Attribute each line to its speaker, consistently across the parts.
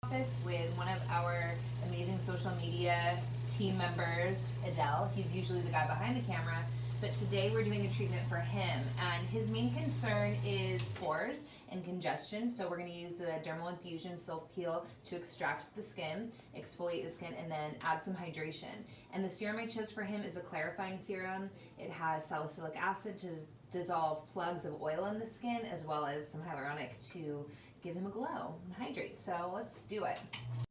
Speaker 1: office with one of our amazing social media team members, Adele. He's usually the guy behind the camera, but today we're doing a treatment for him, and his main concern is pores and congestion. So we're going to use the Dermalinfusion silk peel to extract the skin, exfoliate the skin, and then add some hydration. And the serum I chose for him is a clarifying serum. It has salicylic acid to dissolve plugs of oil in the skin, as well as some hyaluronic to give him a glow and hydrate. So let's do it.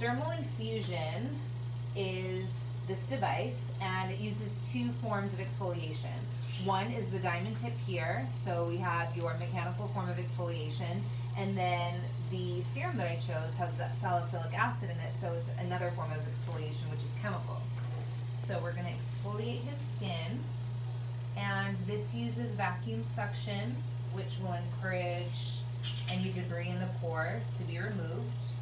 Speaker 1: Dermalinfusion is this device, and it uses two forms of exfoliation. One is the diamond tip here, so we have your mechanical form of exfoliation, and then the serum that I chose has that salicylic acid in it, so it's another form of exfoliation, which is chemical. So we're going to exfoliate his skin, and this uses vacuum suction, which will encourage any debris in the pore to be removed.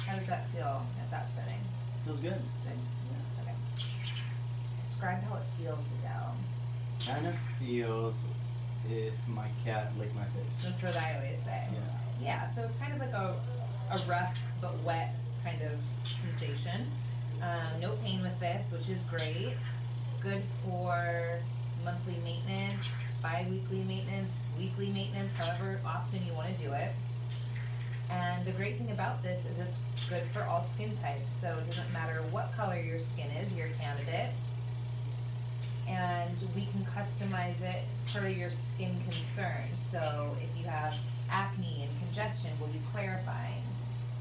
Speaker 1: How does that feel at that setting?
Speaker 2: Feels good.
Speaker 1: Good? Yeah. Okay. Describe how it feels, Adele.
Speaker 2: Kind of feels if my cat licked my face.
Speaker 1: That's what I always say.
Speaker 2: Yeah.
Speaker 1: Yeah, so it's kind of like a rough but wet kind of sensation. No pain with this, which is great. Good for monthly maintenance, bi-weekly maintenance, weekly maintenance, however often you want to do it. And the great thing about this is it's good for all skin types. So it doesn't matter what color your skin is, you're a candidate. And we can customize it per your skin concerns. So if you have acne and congestion, we'll do clarifying.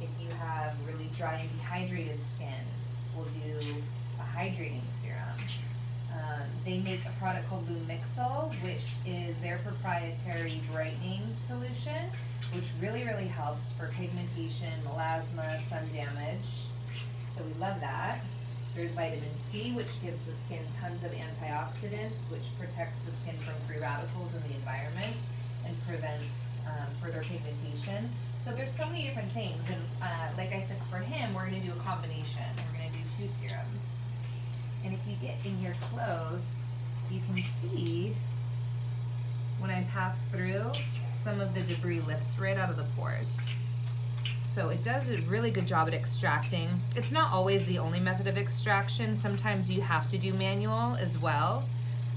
Speaker 1: If you have really dry and dehydrated skin, we'll do a hydrating serum. They make a product called Lumixol, which is their proprietary brightening solution, which really, really helps for pigmentation, melasma, sun damage. So we love that. There's vitamin C, which gives the skin tons of antioxidants, which protects the skin from free radicals in the environment and prevents further pigmentation. So there's so many different things, and like I said, for him, we're going to do a combination. We're going to do two serums. And if you get in here close, you can see when I pass through, some of the debris lifts right out of the pores. So it does a really good job at extracting. It's not always the only method of extraction. Sometimes you have to do manual as well.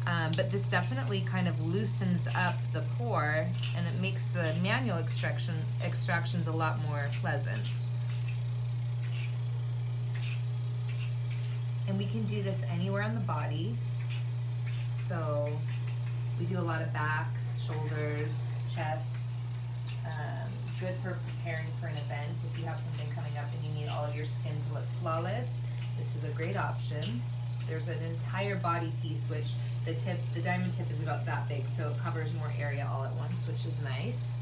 Speaker 1: But this definitely kind of loosens up the pore, and it makes the manual extractions a lot more pleasant. And we can do this anywhere on the body. So we do a lot of backs, shoulders, chests. Good for preparing for an event. If you have something coming up and you need all of your skin to look flawless, this is a great option. There's an entire body piece, which the diamond tip is about that big, so it covers more area all at once, which is nice.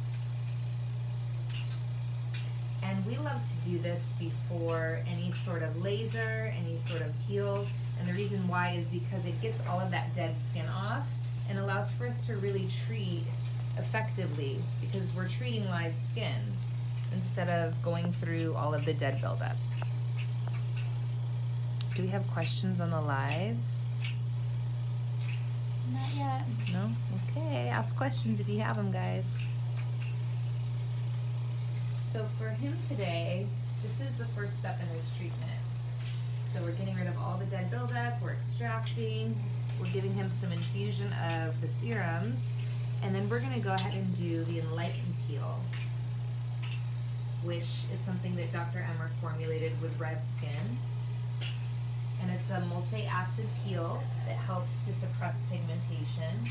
Speaker 1: And we love to do this before any sort of laser, any sort of peel. And the reason why is because it gets all of that dead skin off and allows for us to really treat effectively, because we're treating live skin instead of going through all of the dead buildup. Do we have questions on the live?
Speaker 3: Not yet.
Speaker 1: No? Okay, ask questions if you have them, guys. So for him today, this is the first step in his treatment. So we're getting rid of all the dead buildup, we're extracting, we're giving him some infusion of the serums, and then we're gonna go ahead and do the Enlighten Peel, which is something that Dr. Emer formulated with red skin. And it's a multi-acid peel that helps to suppress pigmentation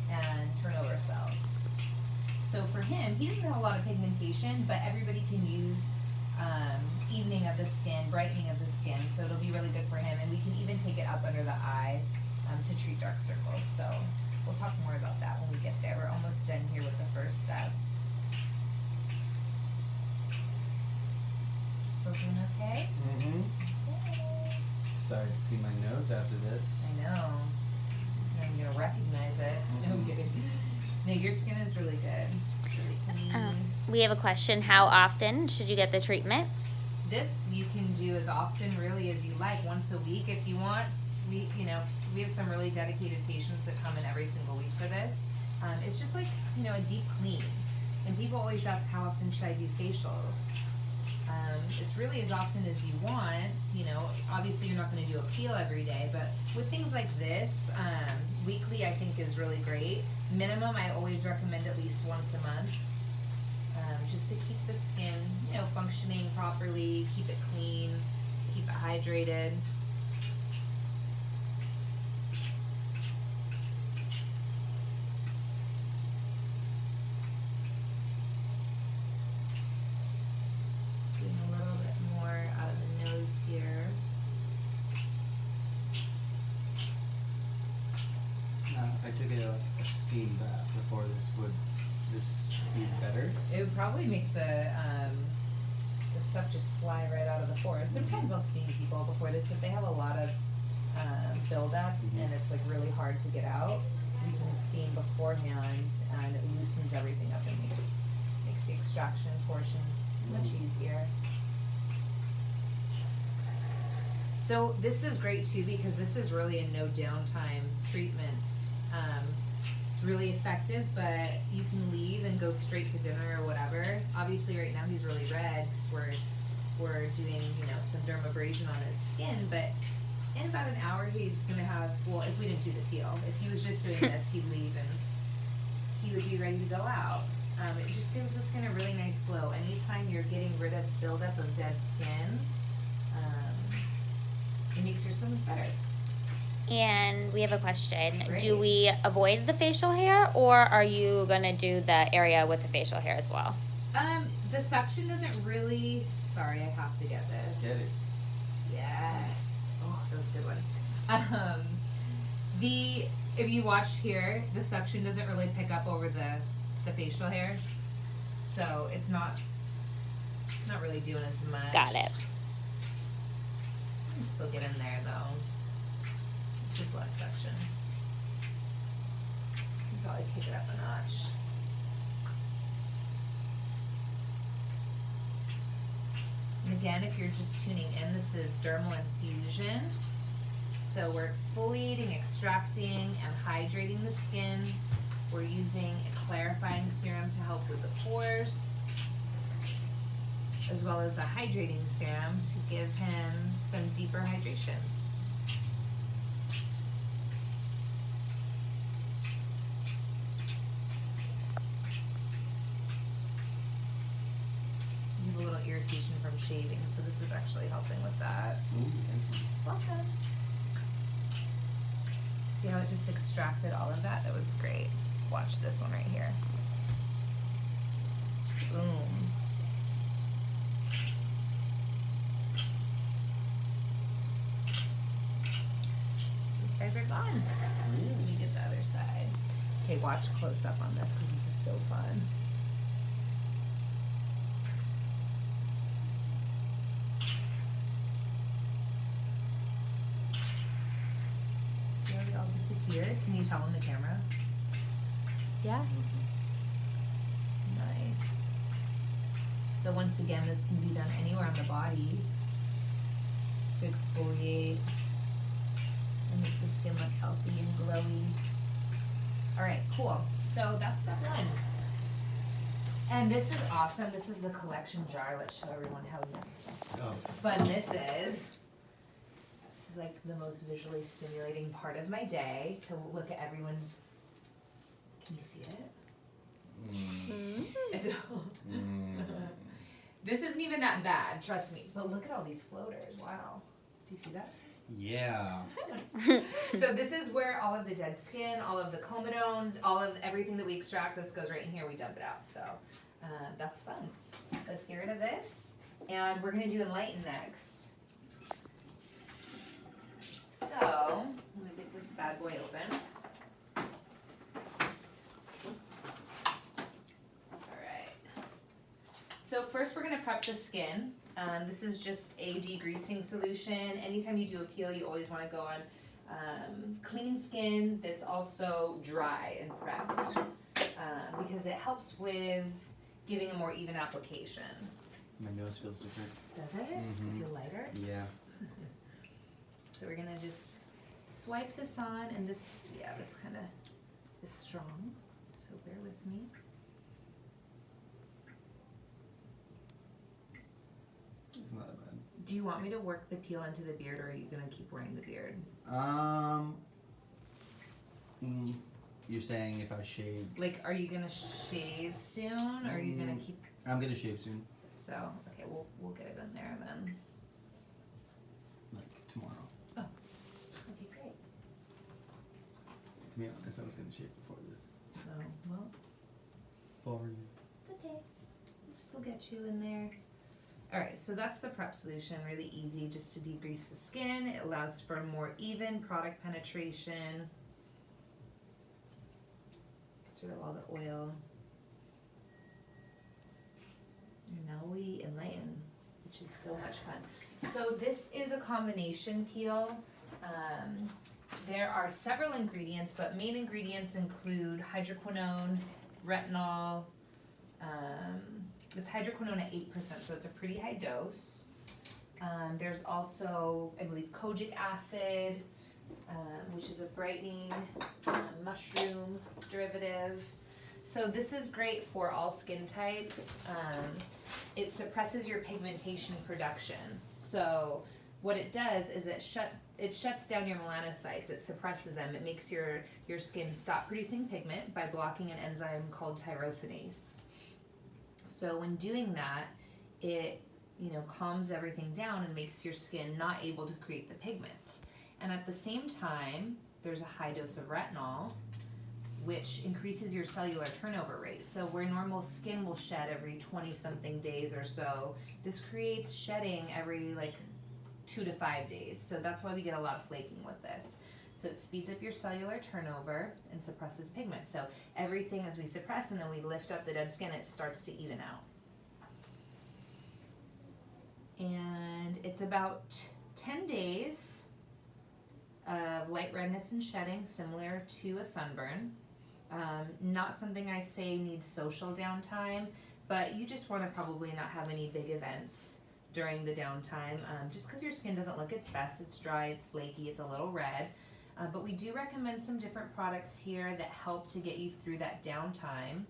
Speaker 1: and turnover cells. So for him, he doesn't have a lot of pigmentation, but everybody can use evening of the skin, brightening of the skin, so it'll be really good for him. And we can even take it up under the eye to treat dark circles. So we'll talk more about that when we get there. We're almost done here with the first step. So doing okay?
Speaker 2: Mm-hmm.
Speaker 1: Okay.
Speaker 2: Excited to see my nose after this.
Speaker 1: I know. I'm gonna recognize it. No, I'm kidding. No, your skin is really good. Really clean.
Speaker 3: We have a question. How often should you get the treatment?
Speaker 1: This you can do as often really as you like, once a week if you want. We have some really dedicated patients that come in every single week for this. It's just like, a deep clean. And people always ask, how often should I do facials? really as often as you want. You know, obviously you're not going to do a peel every day, but with things like this, weekly I think is really great. Minimum, I always recommend at least once a month, just to keep the skin, you know, functioning properly, keep it clean, keep it hydrated. Doing a little bit more out of the nose here.
Speaker 2: If I took a steam bath before this, would this be better?
Speaker 1: It would probably make the stuff just fly right out of the pores. Sometimes I'll steam people before this if they have a lot of buildup and it's like really hard to get out. We can steam beforehand and it loosens everything up and makes the extraction portion much easier. So this is great too because this is really a no downtime treatment. It's really effective, but you can leave and go straight to dinner or whatever. Obviously right now he's really red because we're doing, you know, some dermabrasion on his skin, but in about an hour he's gonna have, well, if we didn't do the peel, if he was just doing this, he'd leave and he would be ready to go out. It just gives the skin a really nice glow. Anytime you're getting rid of buildup of dead skin, it makes your skin look better.
Speaker 3: And we have a question.
Speaker 1: Great.
Speaker 3: Do we avoid the facial hair, or are you gonna do the area with the facial hair as well?
Speaker 1: The suction doesn't really, sorry, I have to get this.
Speaker 2: Get it.
Speaker 1: Yes. Oh, that was a good one. If you watch here, the suction doesn't really pick up over the facial hair. So it's not really doing as much.
Speaker 3: Got it.
Speaker 1: You can still get in there though. It's just less suction. You can probably kick it up a notch. And again, if you're just tuning in, this is Dermalinfusion. So we're exfoliating, extracting, and hydrating the skin. We're using a clarifying serum to help with the pores, as well as a hydrating serum to give him some deeper hydration. You have a little irritation from shaving, so this is actually helping with that.
Speaker 2: Ooh, thank you.
Speaker 1: Welcome. See how it just extracted all of that? That was great. Watch this one right here. Boom. These guys are gone. Let me get the other side. Okay, watch close up on this because this is so fun. See how they all disappeared? Can you tell on the camera?
Speaker 3: Yeah.
Speaker 1: Nice. So once again, this can be done anywhere on the body to exfoliate and make the skin look healthy and glowy. All right, cool. So that's step one. And this is awesome. This is the collection jar. Let's show everyone how fun this is. This is like the most visually stimulating part of my day to look at everyone's. Can you see it? This isn't even that bad, trust me. But look at all these floaters. Wow. Do you see that?
Speaker 2: Yeah.
Speaker 1: So this is where all of the dead skin, all of the comedones, all of everything that we extract, this goes right in here, we dump it out. So that's fun. Let's get rid of this. And we're gonna do Enlighten next. So, I'm gonna get this bad boy open. So first we're gonna prep the skin. This is just a degreasing solution. Anytime you do a peel, you always wanna go on clean skin that's also dry and prepped because it helps with giving a more even application.
Speaker 2: My nose feels different.
Speaker 1: Does it? You feel lighter?
Speaker 2: Yeah.
Speaker 1: So we're gonna just swipe this on, and this kinda is strong, so bear with me.
Speaker 2: It's not
Speaker 1: Do you want me to work the peel into the beard, or are you gonna keep wearing the beard?
Speaker 2: You're saying if I shave?
Speaker 1: Like, are you gonna shave soon, or are you gonna keep?
Speaker 2: I'm gonna shave soon.
Speaker 1: So, okay, we'll get it in there then.
Speaker 2: Like tomorrow.
Speaker 1: Oh, okay, great.
Speaker 2: To be honest, I was gonna shave before this.
Speaker 1: So, well,
Speaker 2: Sorry.
Speaker 1: it's okay. We'll still get you in there. Alright, so that's the prep solution. Really easy just to degrease the skin. It allows for more even product penetration. Gets rid of all the oil. And now we enlighten, which is so much fun. So this is a combination peel. There are several ingredients, but main ingredients include hydroquinone, retinol. It's hydroquinone at 8%, so it's a pretty high dose. There's also, I believe, Kojic Acid, which is a brightening mushroom derivative. So this is great for all skin types. It suppresses your pigmentation production. So what it does is it shuts down your melanocytes. It suppresses them. It makes your skin stop producing pigment by blocking an enzyme called tyrosinase. So when doing that, it calms everything down and makes your skin not able to create the pigment. And at the same time, there's a high dose of retinol, which increases your cellular turnover rate. So where normal skin will shed every 20-something days or so, this creates shedding every 2 to 5 days. So that's why we get a lot of flaking with this. So it speeds up your cellular turnover and suppresses pigment. So everything as we suppress and then we lift up the dead skin, it starts to even out. And it's about 10 days of light redness and shedding, similar to a sunburn. Not something I say needs social downtime, but you just want to probably not have any big events during the downtime, just because your skin doesn't look its best. It's dry, it's flaky, it's a little red. But we do recommend some different products here that help to get you through that downtime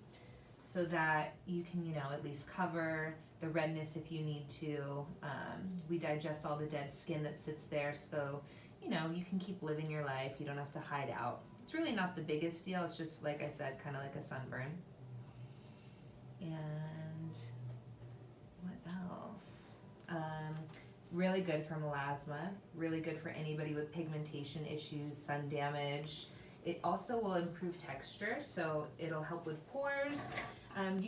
Speaker 1: so that you can, at least cover the redness if you need to. We digest all the dead skin that sits there, so, you can keep living your life. You don't have to hide out. It's really not the biggest deal. It's just, like I said, kind of like a sunburn. And what else? Really good for melasma, really good for anybody with pigmentation issues, sun damage. It also will improve texture, so it'll help with pores.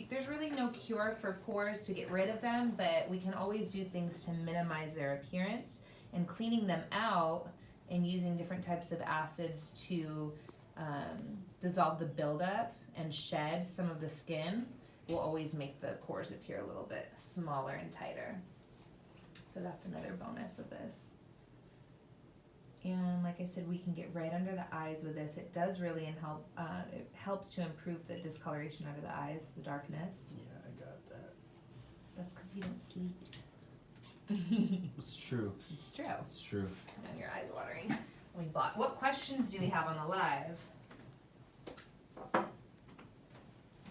Speaker 1: There's really no cure for pores to get rid of them, but we can always do things to minimize their appearance, and cleaning them out and using different types of acids to dissolve the buildup and shed some of the skin will always make the pores appear a little bit smaller and tighter. So that's another bonus of this. And like I said, we can get right under the eyes with this. It does really it helps to improve the discoloration under the eyes, the darkness.
Speaker 2: Yeah, I got that.
Speaker 1: That's because you don't sleep.
Speaker 2: It's true.
Speaker 1: It's true.
Speaker 2: It's true.
Speaker 1: Now your eyes watering. Let me block. What questions do we have on the live?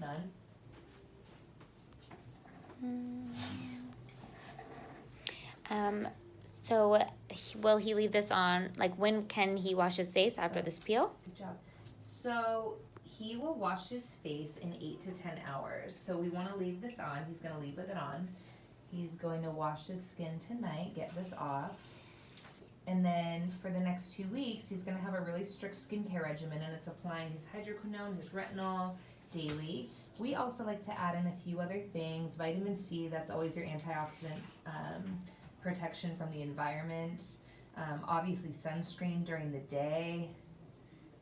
Speaker 1: None?
Speaker 3: So will he leave this on, when can he wash his face after this peel?
Speaker 1: Good job. So he will wash his face in 8 to 10 hours. So we want to leave this on. He's going to leave with it on. He's going to wash his skin tonight, get this off. And then for the next 2 weeks, he's going to have a really strict skincare regimen, and it's applying his hydroquinone, his retinol daily. We also like to add in a few other things. Vitamin C, that's always your antioxidant protection from the environment. Obviously sunscreen during the day.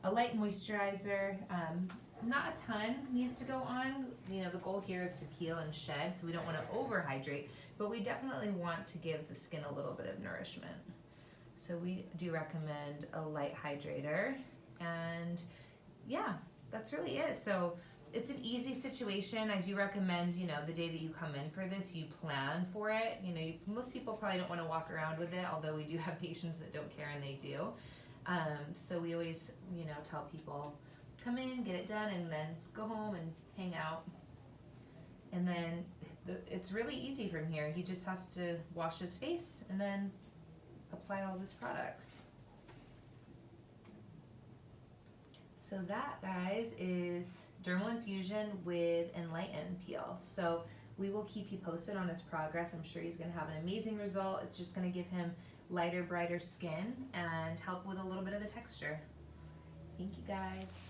Speaker 1: A light moisturizer. Not a ton needs to go on. The goal here is to peel and shed, so we don't want to overhydrate, but we definitely want to give the skin a little bit of nourishment. So we do recommend a light hydrator, and yeah, that's really it. So it's an easy situation. I do recommend, the day that you come in for this, you plan for it. Most people probably don't want to walk around with it, although we do have patients that don't care, and they do. So we always, tell people, come in, get it done, and then go home and hang out. And then it's really easy from here. He just has to wash his face and then apply all of his products. So that, guys, is Dermalinfusion with Enlighten Peel. So we will keep you posted on his progress. I'm sure he's going to have an amazing result. It's just going to give him lighter, brighter skin and help with a little bit of the texture. Thank you, guys.